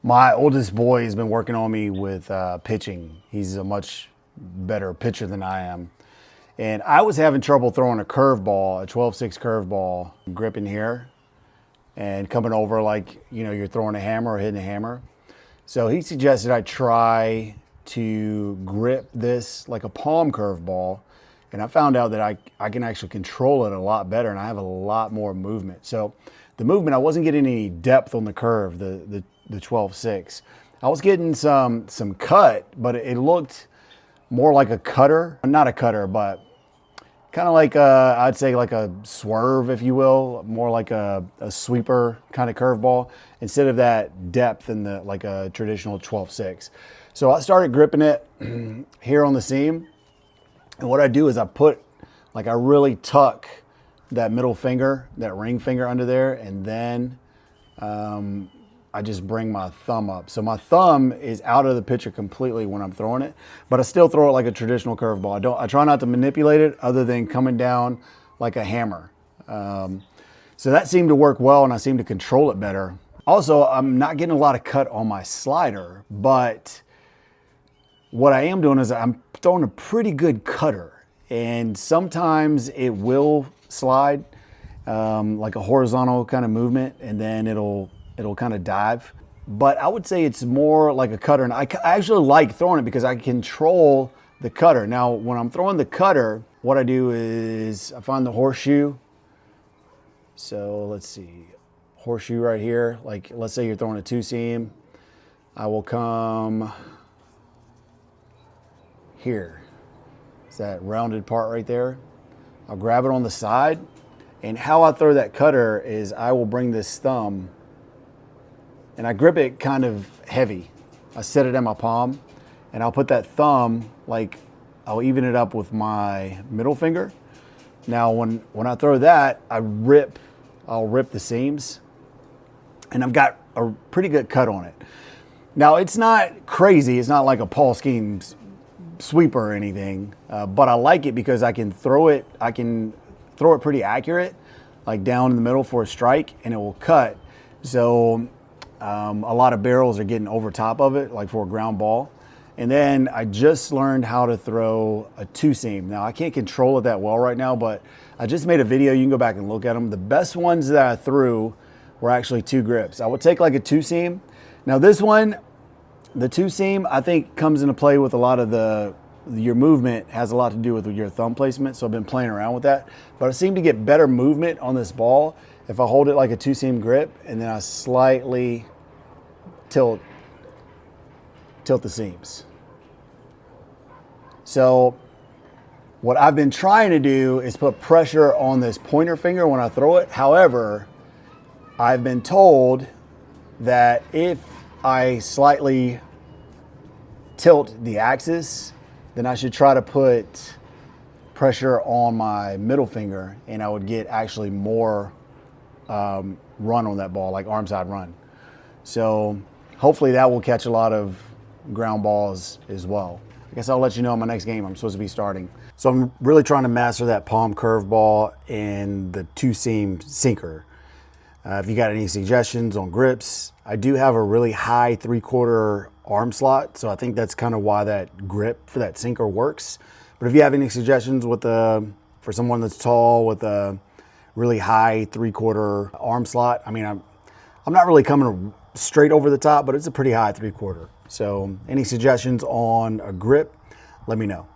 My oldest boy has been working on me with pitching. He's a much better pitcher than I am. And I was having trouble throwing a curveball, a 12-6 curveball, gripping here and coming over like, you're throwing a hammer or hitting a hammer. So he suggested I try to grip this like a palm curveball. And I found out that I can actually control it a lot better and I have a lot more movement. So the movement, I wasn't getting any depth on the curve, the 12-6. I was getting some cut, but it looked more like a cutter. Not a cutter, but kind of like I'd say like a swerve, if you will, more like a sweeper kind of curveball instead of that depth in the like a traditional 12-6. So I started gripping it here on the seam. And what I do is I really tuck that middle finger, that ring finger under there, and then I just bring my thumb up. So my thumb is out of the pitcher completely when I'm throwing it, but I still throw it like a traditional curveball. I try not to manipulate it other than coming down like a hammer. So that seemed to work well and I seem to control it better. Also, I'm not getting a lot of cut on my slider, but what I am doing is I'm throwing a pretty good cutter, and sometimes it will slide like a horizontal kind of movement, and then it'll kind of dive. But I would say it's more like a cutter, and I actually like throwing it because I control the cutter. Now, when I'm throwing the cutter, what I do is I find the horseshoe. So let's see, horseshoe right here. Like, let's say you're throwing a two seam. I will come here. It's that rounded part right there. I'll grab it on the side, and how I throw that cutter is I will bring this thumb and I grip it kind of heavy. I set it in my palm and I'll put that thumb, like I'll even it up with my middle finger. Now when I throw that, I'll rip the seams and I've got a pretty good cut on it. Now it's not crazy, it's not like a Paul Skeens sweeper or anything, but I like it because I can throw it pretty accurate, like down in the middle for a strike, and it will cut. So a lot of barrels are getting over top of it, like for a ground ball. And then I just learned how to throw a two seam. Now I can't control it that well right now, but I just made a video. You can go back and look at them. The best ones that I threw were actually two grips. I would take like a two seam. Now this one, the two seam, I think comes into play with a lot of your movement has a lot to do with your thumb placement. So I've been playing around with that, but I seem to get better movement on this ball if I hold it like a two seam grip and then I slightly tilt the seams. So what I've been trying to do is put pressure on this pointer finger when I throw it. However, I've been told that if I slightly tilt the axis, then I should try to put pressure on my middle finger and I would get actually more run on that ball, like arm side run. So hopefully that will catch a lot of ground balls as well. I guess I'll let you know in my next game I'm supposed to be starting. So I'm really trying to master that palm curveball and the two seam sinker. If you got any suggestions on grips, I do have a really high 3/4 arm slot, so I think that's kind of why that grip for that sinker works. But if you have any suggestions for someone that's tall with a really high 3/4 arm slot, I mean, I'm not really coming straight over the top, but it's a pretty high 3/4. So any suggestions on a grip, let me know.